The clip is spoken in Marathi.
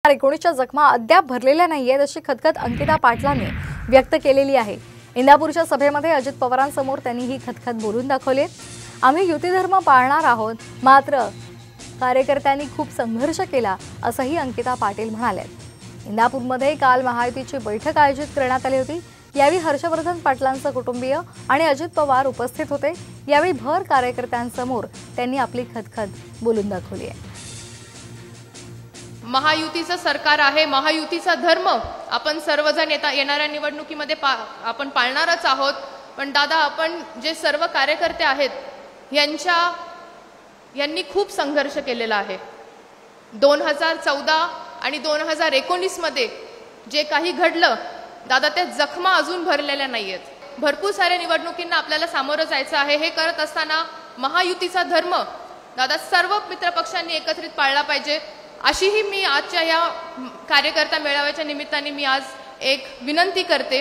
19च्या जखमा अद्याप भरलेल्या नाहीयेत अशी खदखद अंकिता पाटलांनी व्यक्त केलेली आहे। इंदापूरच्या सभेमध्ये अजित पवारांसमोर त्यांनी ही खदखद बोलून दाखवली। आम्ही युती धर्म पाळणार आहोत, मात्र कार्यकर्त्यांनी खूप संघर्ष केला असंही अंकिता पाटील म्हणाले। इंदापूरमध्ये काल महायुतीची बैठक आयोजित करण्यात आली होती। यावेळी हर्षवर्धन पाटलांचे कुटुंबीय आणि अजित पवार उपस्थित होते। यावेळी भर कार्यकर्त्यांसमोर त्यांनी आपली खदखद बोलून दाखवली आहे। महायुतीचं सरकार आहे, महायुतीचा धर्म आपण सर्वजण येणाऱ्या निवडणुकीमध्ये आपण पाळणारच आहोत। पण दादा, आपण जे सर्व कार्यकर्ते आहेत यांनी खूप संघर्ष केलेला आहे। 2014 आणि 2019 मध्ये जे काही घडलं दादा, त्या जखमा अजून भरलेल्या नाहीयेत। भरपूर साऱ्या निवडणुकींना आपल्याला सामोरं जायचं आहे। हे करत असताना महायुतीचा धर्म दादा सर्व मित्रपक्षांनी एकत्रित पाळला पाहिजे, अशीही मी आजच्या या कार्यकर्ता मेळाव्याच्या निमित्ताने मी आज एक विनंती करते।